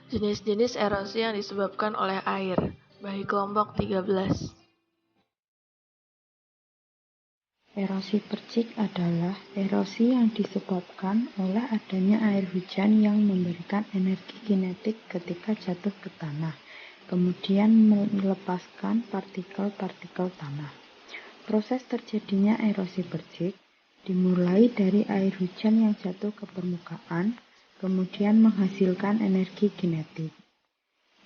Jenis-jenis erosi yang disebabkan oleh air. Bagi kelompok 13. Erosi percik adalah erosi yang disebabkan oleh adanya air hujan yang memberikan energi kinetik ketika jatuh ke tanah, kemudian melepaskan partikel-partikel tanah. Proses terjadinya erosi percik dimulai dari air hujan yang jatuh ke permukaan, kemudian menghasilkan energi kinetik.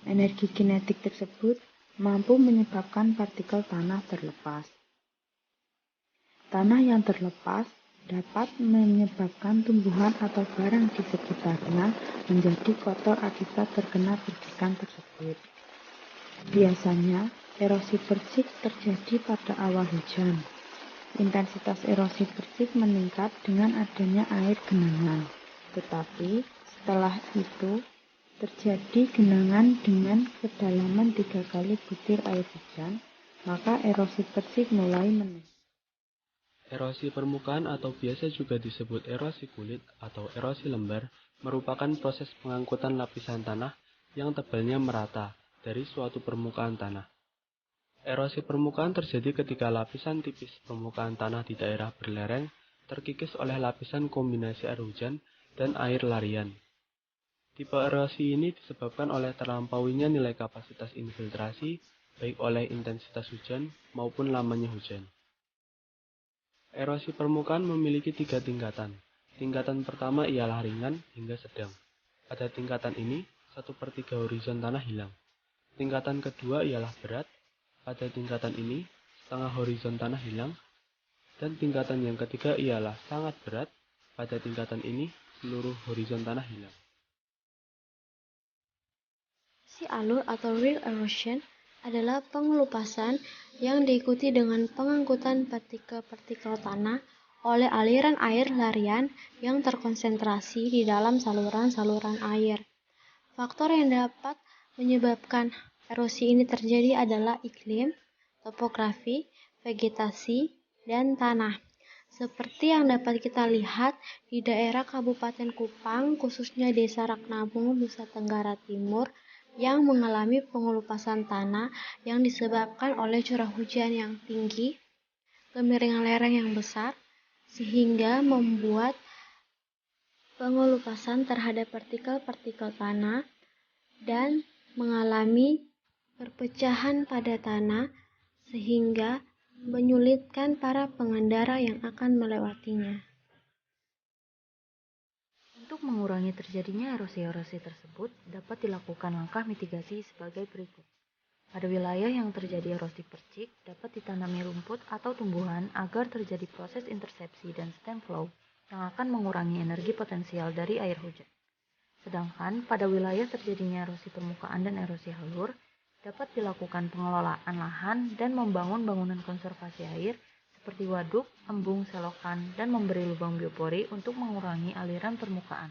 Energi kinetik tersebut mampu menyebabkan partikel tanah terlepas. Tanah yang terlepas dapat menyebabkan tumbuhan atau barang di sekitarnya menjadi kotor akibat terkena percikan tersebut. Biasanya, erosi percik terjadi pada awal hujan. Intensitas erosi percik meningkat dengan adanya air genangan. Tetapi, setelah itu, terjadi genangan dengan kedalaman 3 kali butir air hujan, maka erosi percik mulai meningkat. Erosi permukaan atau biasa juga disebut erosi kulit atau erosi lembar merupakan proses pengangkutan lapisan tanah yang tebalnya merata dari suatu permukaan tanah. Erosi permukaan terjadi ketika lapisan tipis permukaan tanah di daerah berlereng terkikis oleh lapisan kombinasi air hujan dan air larian. Tipe erosi ini disebabkan oleh terlampauinya nilai kapasitas infiltrasi baik oleh intensitas hujan maupun lamanya hujan. Erosi permukaan memiliki 3 tingkatan. Tingkatan pertama ialah ringan hingga sedang. Pada tingkatan ini, 1/3 horizon tanah hilang. Tingkatan kedua ialah berat. Pada tingkatan ini, setengah horizon tanah hilang. Dan tingkatan yang ketiga ialah sangat berat. Pada tingkatan ini, seluruh horizon tanah hilang. Si alur atau ring erosion adalah pengelupasan yang diikuti dengan pengangkutan partikel-partikel tanah oleh aliran air larian yang terkonsentrasi di dalam saluran-saluran air. Faktor yang dapat menyebabkan erosi ini terjadi adalah iklim, topografi, vegetasi, dan tanah. Seperti yang dapat kita lihat di daerah Kabupaten Kupang, khususnya Desa Raknabung, Nusa Tenggara Timur, yang mengalami pengelupasan tanah yang disebabkan oleh curah hujan yang tinggi, kemiringan lereng yang besar, sehingga membuat pengelupasan terhadap partikel-partikel tanah dan mengalami perpecahan pada tanah sehingga menyulitkan para pengendara yang akan melewatinya. Untuk mengurangi terjadinya erosi-erosi tersebut, dapat dilakukan langkah mitigasi sebagai berikut. Pada wilayah yang terjadi erosi percik, dapat ditanami rumput atau tumbuhan agar terjadi proses intersepsi dan stem flow yang akan mengurangi energi potensial dari air hujan. Sedangkan pada wilayah terjadinya erosi permukaan dan erosi halur, dapat dilakukan pengelolaan lahan dan membangun bangunan konservasi air seperti waduk, embung, selokan, dan memberi lubang biopori untuk mengurangi aliran permukaan.